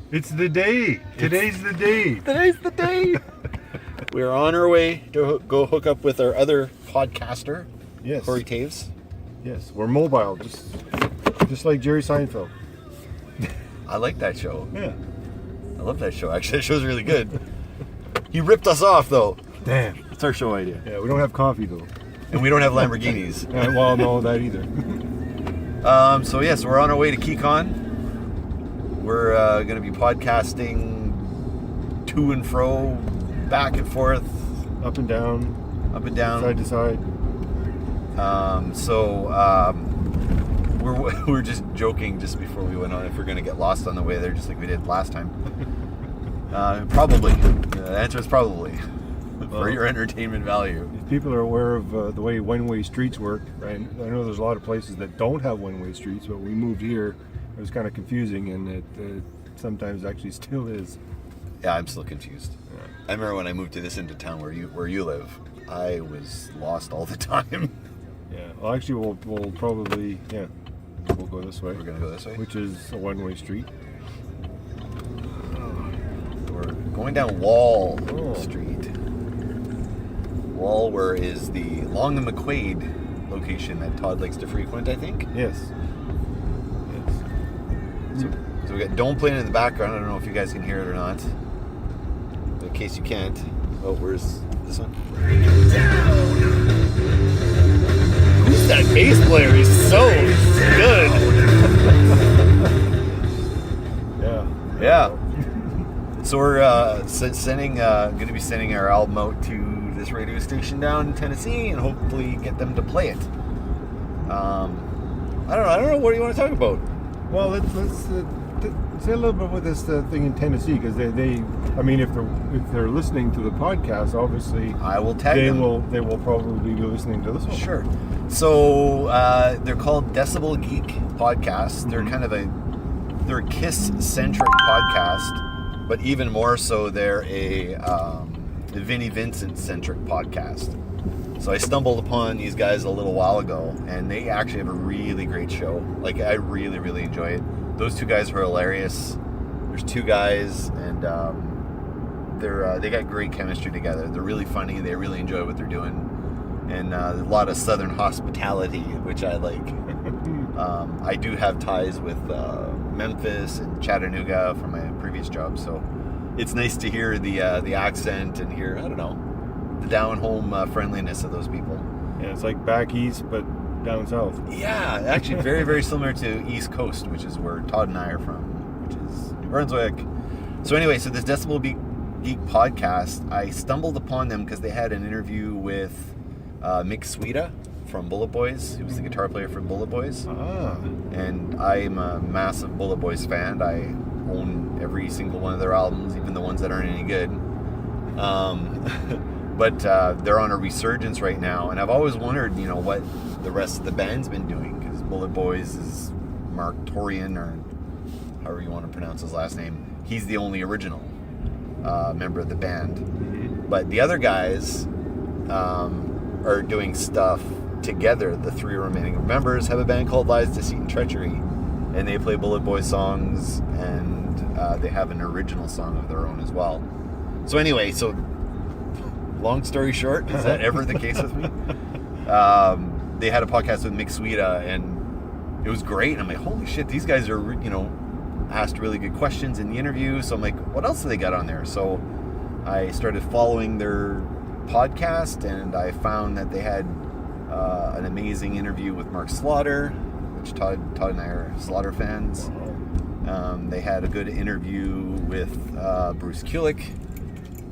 It's the day. Today's the day. Today's the day. We're on our way to go hook up with our other podcaster, Yes. Corey Taves. Yes, we're mobile, just like Jerry Seinfeld. I like that show. Yeah. I love that show. Actually, that show's really good. He ripped us off, though. Damn. It's our show idea. Yeah, we don't have coffee though. And we don't have Lamborghinis. Well, no, that either. So yes, we're on our way to Keycon. We're going to be podcasting to and fro, back and forth, Up and down, side to side. We were just joking just before we went on if we're going to get lost on the way there, just like we did last time. Probably. The answer is probably. For your entertainment value. If people are aware of the way one-way streets work, right? I know there's a lot of places that don't have one-way streets, but we moved here. It was kind of confusing, and it sometimes actually still is. Yeah, I'm still confused. Yeah. I remember when I moved to this end of town where you live, I was lost all the time. Yeah. Well, actually, we'll probably we'll go this way. We're gonna go this way, which is a one-way street. We're going down Wall Street. Wall, where is the Long and McQuaid location that Todd likes to frequent, I think. Yes. So we got Dome playing in the background. I don't know if you guys can hear it or not. But in case you can't. Oh, where's this one? Who's that bass player? He's so good. Yeah. So we're going to be sending our album out to this radio station down in Tennessee and hopefully get them to play it. I don't know. What do you want to talk about? Well, let's say a little bit with this thing in Tennessee, because they if they're listening to the podcast, obviously I will tag them. They will probably be listening to this one. Sure. So they're called Decibel Geek Podcast. They're they're a Kiss-centric podcast, but even more so, they're a Vinnie Vincent-centric podcast. So I stumbled upon these guys a little while ago, and they actually have a really great show. Like, I really, really enjoy it. Those two guys were hilarious. There's two guys, and they got great chemistry together. They're really funny. They really enjoy what they're doing, and a lot of Southern hospitality, which I like. I do have ties with Memphis and Chattanooga from my previous job, so it's nice to hear the accent and hear, I don't know, the down-home friendliness of those people. Yeah, it's like back east, but down south. Yeah, actually very, very similar to East Coast, which is where Todd and I are from, which is New Brunswick. So anyway, this Decibel Geek podcast, I stumbled upon them because they had an interview with Mick Sweeta from Bullet Boys. He was the guitar player for Bullet Boys. And I'm a massive Bullet Boys fan. I own every single one of their albums, even the ones that aren't any good. But they're on a resurgence right now, and I've always wondered, what the rest of the band's been doing, because Bullet Boys is Mark Torian, or however you want to pronounce his last name. He's the only original member of the band. But the other guys are doing stuff together. The three remaining members have a band called Lies, Deceit, and Treachery, and they play Bullet Boy songs, and they have an original song of their own as well. So anyway, long story short, is that ever the case with me? They had a podcast with Mick Sweeta, and it was great. And I'm like, holy shit, these guys are, asked really good questions in the interview. So I'm like, what else do they got on there? So I started following their podcast, and I found that they had an amazing interview with Mark Slaughter, which Todd and I are Slaughter fans. They had a good interview with Bruce Kulick,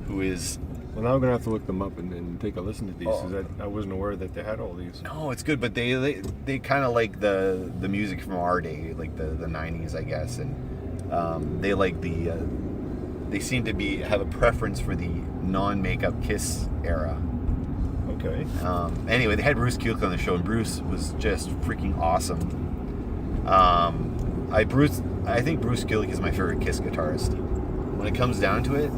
who is... Well, now I'm going to have to look them up and take a listen to these, because I wasn't aware that they had all these. No, it's good, but they kind of like the music from our day, like the 90s, I guess, and they like they seem to have a preference for the non-makeup Kiss era. Okay. Anyway, they had Bruce Kulick on the show, and Bruce was just freaking awesome. I think Bruce Kulick is my favorite Kiss guitarist. When it comes down to it,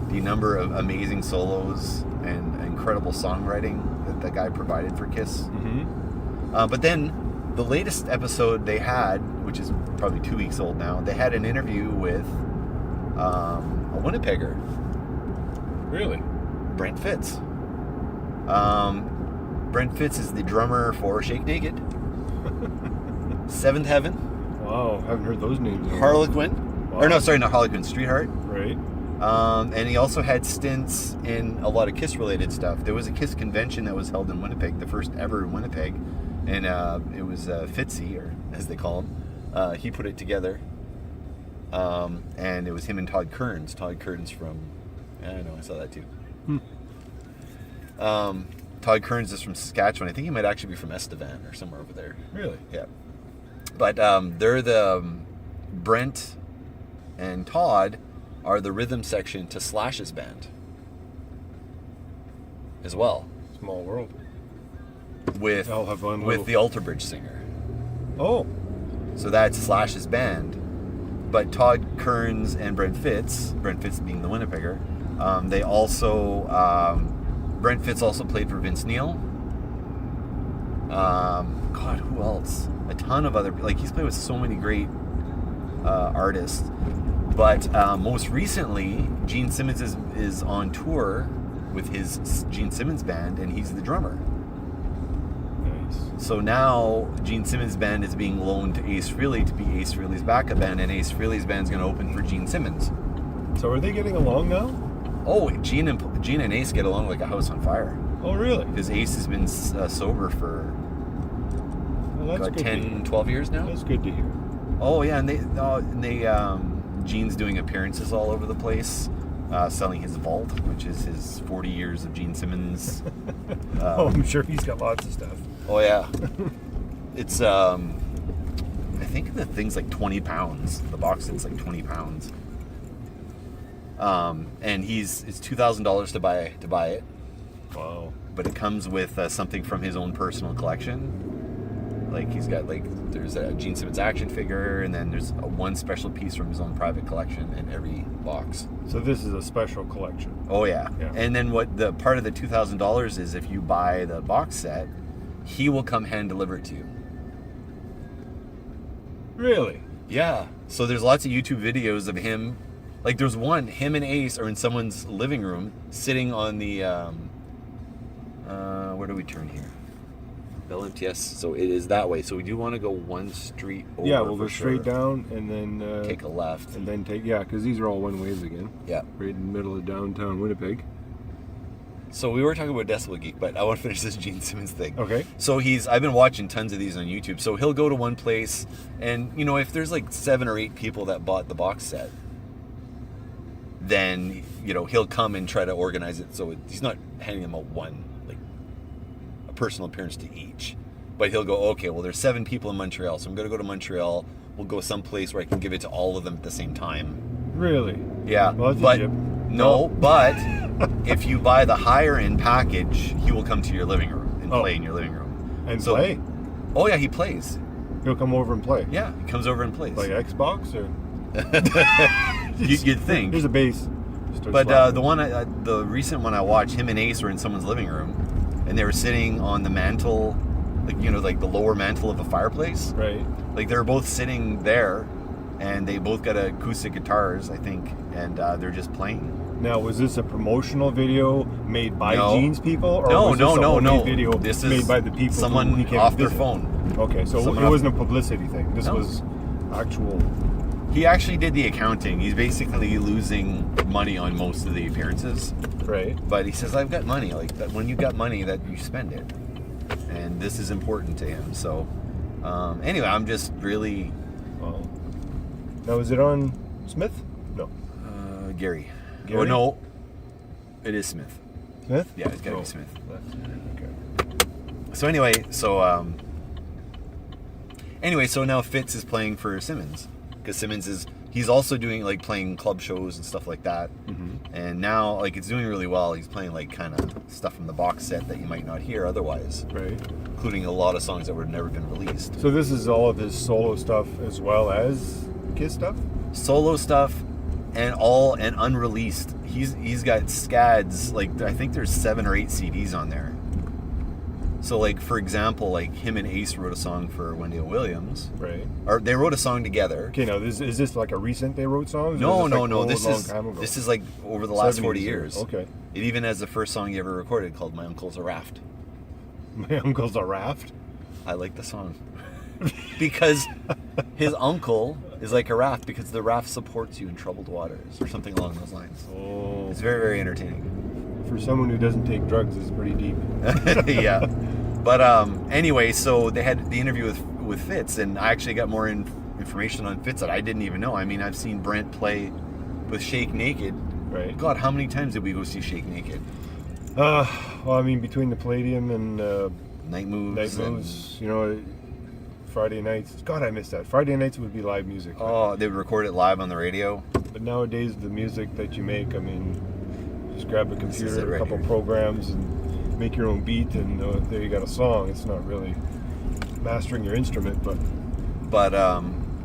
the number of amazing solos and incredible songwriting that the guy provided for Kiss. But then the latest episode they had, which is probably 2 weeks old now, they had an interview with a Winnipegger, Really? Brent Fitz. Brent Fitz is the drummer for Shake Naked, Seventh Heaven, Wow, haven't heard those names. in a while. Harlequin, Wow. or no, sorry, not Harlequin, Streetheart. Right. And he also had stints in a lot of Kiss-related stuff. There was a Kiss convention that was held in Winnipeg, the first ever in Winnipeg, and it was Fitzy, or as they call him. He put it together, and it was him and Todd Kearns. Todd Kearns from, I know, I saw that too. Todd Kearns is from Saskatchewan. I think he might actually be from Estevan or somewhere over there. Really? Yeah. But they're the Brent and Todd are the rhythm section to Slash's band as well, Small world. with I'll have one with little- the Alter Bridge singer. Oh. So that's Slash's band. But Todd Kearns and Brent Fitz being the Winnipegger, they also Brent Fitz also played for Vince Neil. God, who else? A ton of other, like, he's played with so many great artists. But most recently, Gene Simmons is on tour with his Gene Simmons band, and he's the drummer. Nice. So now Gene Simmons' band is being loaned to Ace Frehley to be Ace Frehley's backup band, and Ace Frehley's band's going to open for Gene Simmons. So are they getting along now? Oh, Gene and Ace get along like a house on fire. Oh, really? Because Ace has been sober for Well, that's good to 10, hear. 12 years now. That's good to hear. Oh yeah, and they Gene's doing appearances all over the place, selling his vault, which is his 40 years of Gene Simmons. Oh, I'm sure he's got lots of stuff. Oh yeah, it's I think the thing's like 20 pounds. The box set's like 20 pounds. And it's $2,000 to buy it, Wow. but it comes with something from his own personal collection. Like he's got there's a Gene Simmons action figure, and then there's one special piece from his own private collection in every box. So this is a special collection. Oh yeah. Yeah. And then what the part of the $2,000 is, if you buy the box set, he will come hand deliver it to you. Really? Yeah. So there's lots of YouTube videos of him. Like there's one, him and Ace are in someone's living room sitting on the where do we turn here? Bell MTS. So it is that way. So we do want to go one street over. Yeah, we'll for go straight sure. down and then Take a left. and then take, yeah, because these are all one ways again. Yeah. Right in the middle of downtown Winnipeg. So we were talking about Decibel Geek, but I want to finish this Gene Simmons thing. Okay. So I've been watching tons of these on YouTube. So he'll go to one place, and if there's like 7 or 8 people that bought the box set, then he'll come and try to organize it. So he's not handing them a personal appearance to each, but he'll go, okay, well there's 7 people in Montreal, so I'm going to go to Montreal. We'll go someplace where I can give it to all of them at the same time. Really? Yeah, Well, that's a but jip. no, but if you buy the higher end package, he will come to your living room and play in your living room. And So- play? Oh yeah, he plays. He'll come over and play? Yeah, he comes over and plays. Like Xbox or? You'd think. Here's a bass. Start But slapping. the recent one I watched, him and Ace were in someone's living room, and they were sitting on the mantle, like the lower mantle of a fireplace. Right. Like they were both sitting there, and they both got acoustic guitars, I think, and they're just playing. Now, was this a promotional video made by No. Gene's people? Or No, was this a homemade no. video This made is by the people someone who came off to their visit? phone. Okay, so Someone it off- wasn't a publicity thing. This No. was actual. He actually did the accounting. He's basically losing money on most of the appearances. Right. But he says, I've got money. Like that, when you got money, that you spend it. And this is important to him. So anyway, I'm just really Wow. Now, is it on Smith? No. Gary. Gary? Oh, no. It is Smith. Smith? Yeah, it's gotta Oh, be Smith. Okay. So anyway, so now Fitz is playing for Simmons, because Simmons he's also doing playing club shows and stuff like that. Mm-hmm. And now it's doing really well. He's playing kind of stuff from the box set that you might not hear otherwise, Right. including a lot of songs that would have never been released. So this is all of his solo stuff as well as Kiss stuff? Solo stuff and unreleased. He's got scads, I think there's 7 or 8 CDs on there. So, like, for example, like, him and Ace wrote a song for Wendy Williams. Right. Or they wrote a song together. Okay, now, is this like a recent they wrote songs? No. This This is like over the last 40 70s. years. Okay. It even has the first song you ever recorded called My Uncle's a Raft. My Uncle's a Raft? I like the song. Because his uncle is like a raft because the raft supports you in troubled waters or something along those lines. Oh. It's very, very entertaining. For someone who doesn't take drugs, it's pretty deep. Yeah. But anyway, so they had the interview with Fitz, and I actually got more information on Fitz that I didn't even know. I mean, I've seen Brent play with Shake Naked. Right. God, how many times did we go see Shake Naked? Well, I mean, between the Palladium and Night Moves. you know, Friday nights. God, I miss that. Friday nights would be live music. Oh, they would record it live on the radio. But nowadays, the music that you make, I mean, just grab a computer, right a couple here. programs, and make your own beat, and there you got a song. It's not really mastering your instrument, but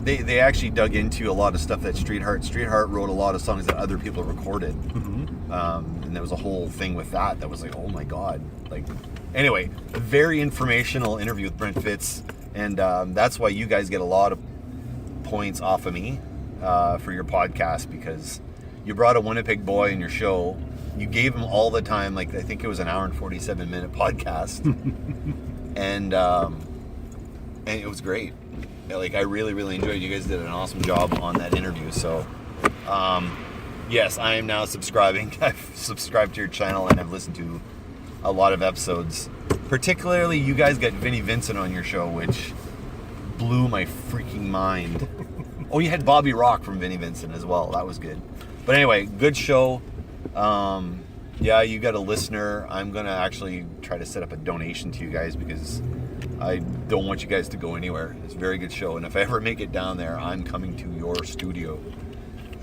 they actually dug into a lot of stuff that Streetheart wrote a lot of songs that other people recorded. Mm-hmm. And there was a whole thing with that was like, oh my god. Like, anyway, a very informational interview with Brent Fitz, and that's why you guys get a lot of points off of me for your podcast, because you brought a Winnipeg boy in your show. You gave him all the time. Like, I think it was an hour and 47-minute podcast. And it was great. Like, I really, really enjoyed it. You guys did an awesome job on that interview. So, yes, I am now subscribing. I've subscribed to your channel, and I've listened to a lot of episodes. Particularly, you guys got Vinnie Vincent on your show, which blew my freaking mind. Oh, you had Bobby Rock from Vinnie Vincent as well. That was good. But anyway, good show. Yeah, you got a listener. I'm going to actually try to set up a donation to you guys because I don't want you guys to go anywhere. It's a very good show. And if I ever make it down there, I'm coming to your studio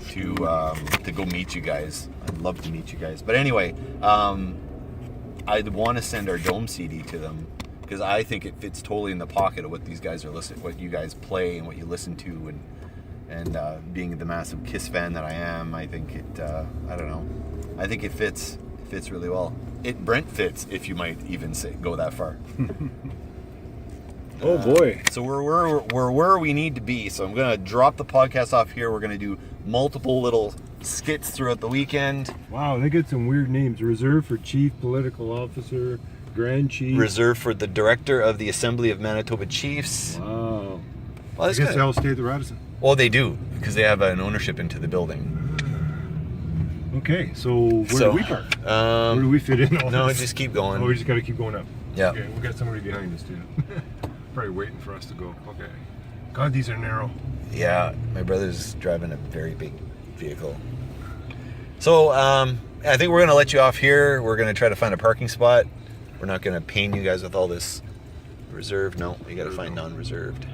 to go meet you guys. I'd love to meet you guys. But anyway, I'd want to send our Dome CD to them because I think it fits totally in the pocket of what these guys are listening, what you guys play and what you listen to, and being the massive Kiss fan that I am, I think it. I don't know. I think it fits. It fits really well. Brent Fitz, if you might even go that far. Oh boy! So we're where we need to be. So I'm gonna drop the podcast off here. We're gonna do multiple little skits throughout the weekend. Wow, they get some weird names. Reserve for Chief Political Officer, Grand Chief. Reserve for the Director of the Assembly of Manitoba Chiefs. Wow. Well, I guess they all stay at the Radisson. Well, they do because they have an ownership into the building. Okay, so where do we park? Where do we fit in? No, just keep going. Oh, we just got to keep going up. Yeah. Okay, we got somebody behind us too. Probably waiting for us to go. Okay. God, these are narrow. Yeah, my brother's driving a very big vehicle. So, I think we're going to let you off here. We're going to try to find a parking spot. We're not going to pain you guys with all this reserved. No, you got to find non-reserved.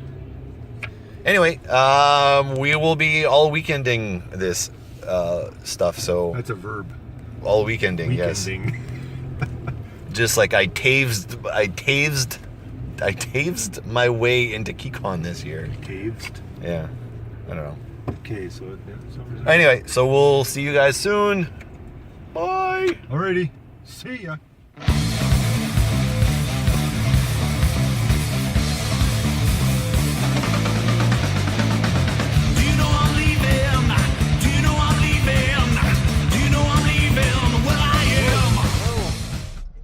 Anyway, we will be all weekending this stuff. So That's a verb. all weekending, yes. Just like I tavesed my way into Keycon this year. Caved. Yeah, I don't know. Okay, so Anyway, so we'll see you guys soon. Bye. Alrighty. See ya.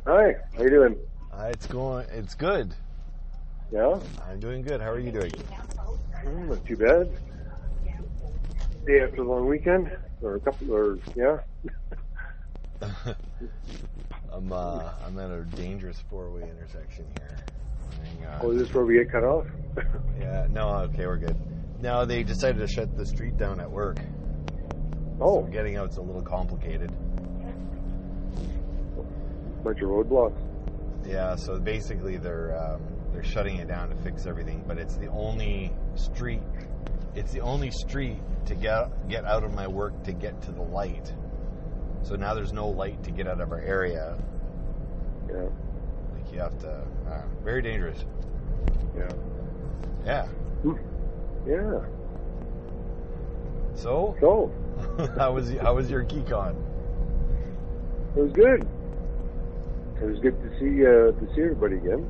Hi, how you doing? It's good. Yeah? I'm doing good. How are you doing? Not too bad. Day after a long weekend? Yeah? I'm at a dangerous four-way intersection here. Oh, is this where we get cut off? Yeah, no, okay, we're good. No, they decided to shut the street down at work. Oh. So getting out's a little complicated. Bunch of roadblocks. Yeah, so basically they're shutting it down to fix everything, but it's the only street. It's the only street to get out of my work to get to the light. So now there's no light to get out of our area. Yeah. Like you have to. Very dangerous. Yeah. Yeah. Yeah. So. So. how was your Keycon? It was good. it was good to see everybody again,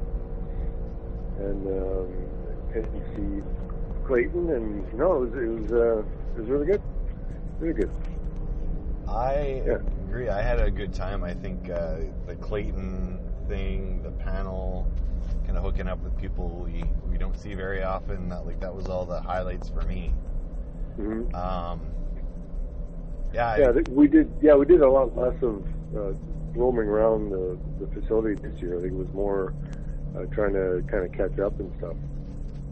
and to see Clayton, and it was really good, really good. I agree. I had a good time. I think the Clayton thing, the panel, kind of hooking up with people we don't see very often. That was all the highlights for me. Mm-hmm. We did a lot less of roaming around the facility this year. I think it was more trying to kind of catch up and stuff.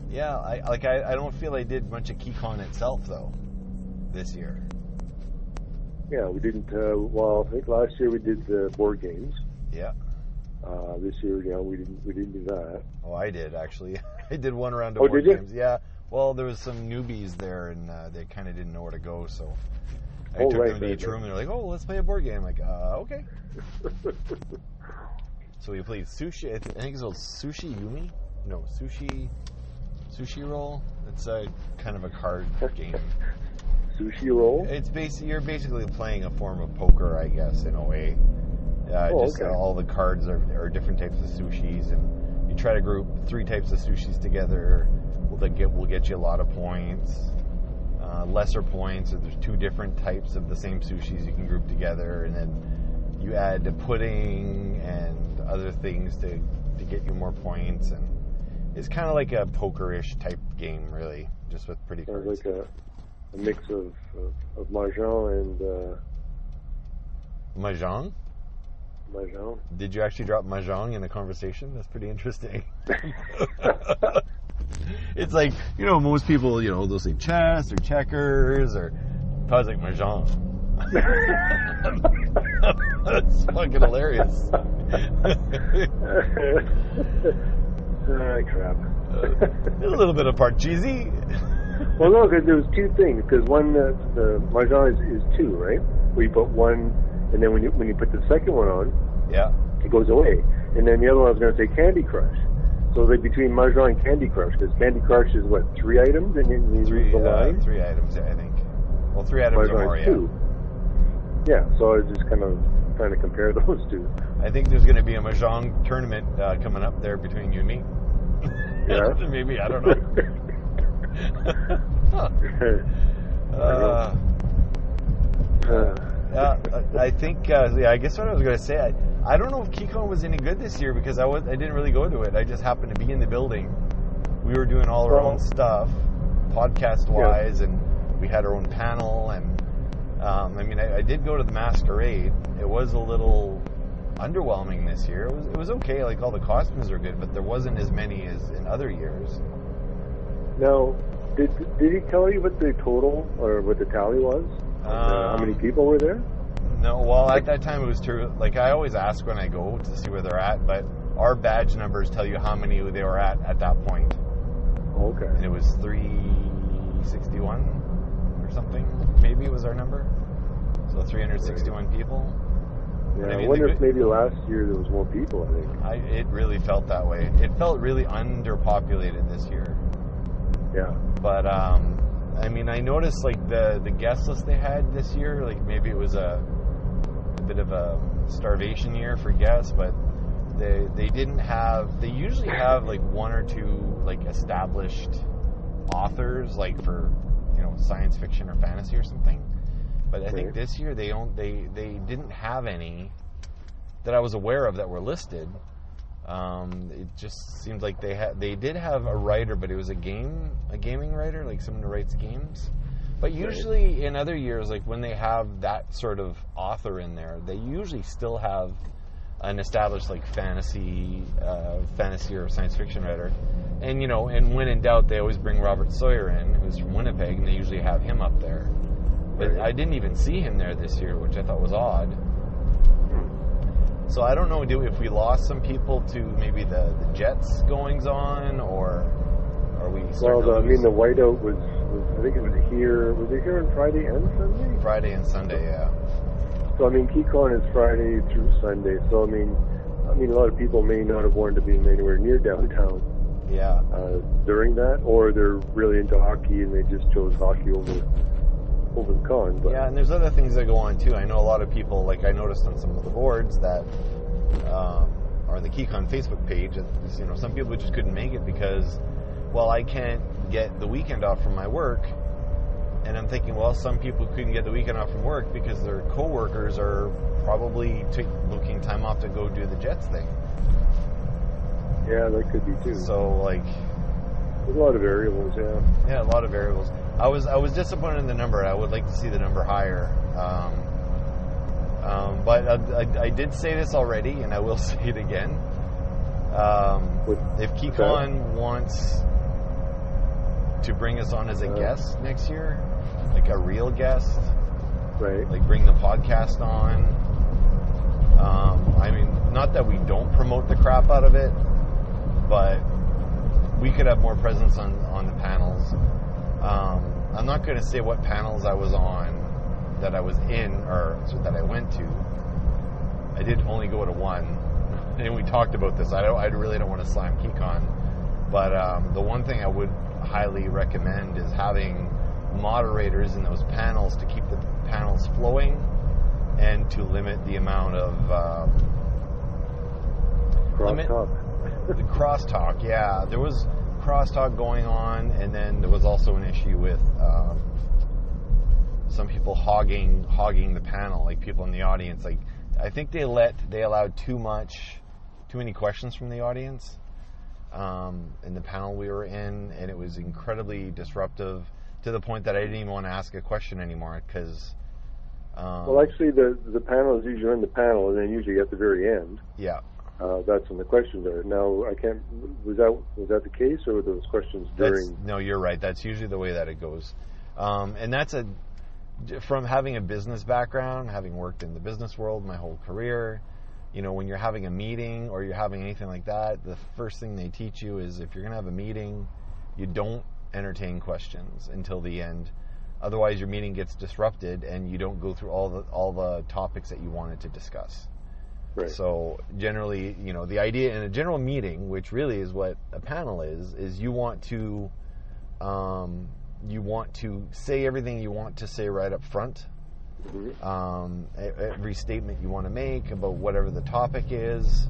Yeah, I don't feel I did much of Keycon itself though this year. Yeah, we didn't. I think last year we did the board games. Yeah. This year, we didn't do that. Oh, I did actually. I did one round of board games. Yeah. Well, there was some newbies there, and they kind of didn't know where to go, so I took them to each room, and they're like, "Oh, let's play a board game." I'm like, okay. So we played sushi. I think it's called Sushi Yumi. No, Sushi Roll. It's a kind of a card game. Sushi Roll? It's you're basically playing a form of poker, I guess, in a way. Okay. All the cards are different types of sushis, and you try to group 3 types of sushis together. Will get you a lot of points. Lesser points, or there's 2 different types of the same sushis you can group together, and then you add the pudding and other things to get you more points, and it's kind of like a poker-ish type game, really, just with pretty cards. Like a mix of mahjong and mahjong. Mahjong. Did you actually drop mahjong in the conversation? That's pretty interesting. It's like, most people, they'll say chess or checkers, or Todd's like mahjong. That's fucking hilarious. Crap. A little bit of Parcheesi. Well, no, because there was 2 things. Because one, the mahjong is 2, right? Where you put one, and then when you put the second one on, it goes away. And then the other one, I was going to say Candy Crush. So between mahjong and Candy Crush, because Candy Crush is what, 3 items, and you use the line. 3 items, I think. Well, 3 items or more, 2. Yeah. So I was just kind of trying to compare those 2. I think there's going to be a mahjong tournament coming up there between you and me. Yeah. Maybe, I don't know. I think, I guess what I was going to say, I don't know if Keycon was any good this year, because I didn't really go to it. I just happened to be in the building. We were doing all our own stuff, podcast-wise, and we had our own panel, and I did go to the Masquerade. It was a little underwhelming this year. It was okay, like all the costumes are good, but there wasn't as many as in other years. Now, did he tell you what the total or what the tally was? How many people were there? No, well, at that time it was true. Like, I always ask when I go to see where they're at, but our badge numbers tell you how many they were at that point. Okay. And it was 361 or something, maybe was our number. So 361 people. Yeah, I wonder if maybe last year there was more people, I think. It really felt that way. It felt really underpopulated this year. Yeah. But, I noticed, like, the guest list they had this year, like, maybe it was a bit of a starvation year for guests, but they usually have, like, 1 or 2, like, established authors, like, for, science fiction or fantasy or something. But I think this year they didn't have any that I was aware of that were listed. It just seemed like they did have a writer, but it was a gaming writer, like someone who writes games. But usually in other years, like when they have that sort of author in there, they usually still have an established like fantasy or science fiction writer. And and when in doubt, they always bring Robert Sawyer in, who's from Winnipeg, and they usually have him up there. But I didn't even see him there this year, which I thought was odd. So I don't know if we lost some people to maybe the Jets goings on, or are we starting to lose? The Whiteout was I think it was here. Was it here on Friday and Sunday? Friday and Sunday, yeah. So Keycon is Friday through Sunday. So a lot of people may not have wanted to be anywhere near downtown. Yeah. During that, or they're really into hockey and they just chose hockey over the con. But. Yeah, and there's other things that go on too. I know a lot of people, like I noticed on some of the boards, that or the Keycon Facebook page, you know, some people just couldn't make it because, well, I can't get the weekend off from my work. And I'm thinking, well, some people couldn't get the weekend off from work because their coworkers are probably booking time off to go do the Jets thing. Yeah, that could be too. So, like, there's a lot of variables, yeah. Yeah, a lot of variables. I was disappointed in the number. I would like to see the number higher. But I did say this already, and I will say it again. If Keycon wants to bring us on as a guest next year, like a real guest, right? Like bring the podcast on. I mean, not that we don't promote the crap out of it, but we could have more presence on the panels. I'm not going to say what panels I was on, that I was in, or that I went to. I did only go to one, and we talked about this. I really don't want to slam Keycon, but the one thing I would highly recommend is having moderators in those panels to keep the panels flowing and to limit the amount of crosstalk. The crosstalk, yeah. There was crosstalk going on, and then there was also an issue with some people hogging the panel, like people in the audience. Like, I think they allowed too many questions from the audience in the panel we were in, and it was incredibly disruptive to the point that I didn't even want to ask a question anymore because. Well, actually, the panel is usually in the panel, and then usually at the very end. Yeah. That's when the questions are. Now, I can't. Was that the case, or were those questions during? No, you're right. That's usually the way that it goes, and that's from having a business background, having worked in the business world my whole career. You know, when you're having a meeting or you're having anything like that, the first thing they teach you is if you're going to have a meeting, you don't entertain questions until the end. Otherwise, your meeting gets disrupted and you don't go through all the topics that you wanted to discuss. Right. So generally, you know, the idea in a general meeting, which really is what a panel is you want to say everything you want to say right up front. Mm-hmm. Every statement you want to make about whatever the topic is,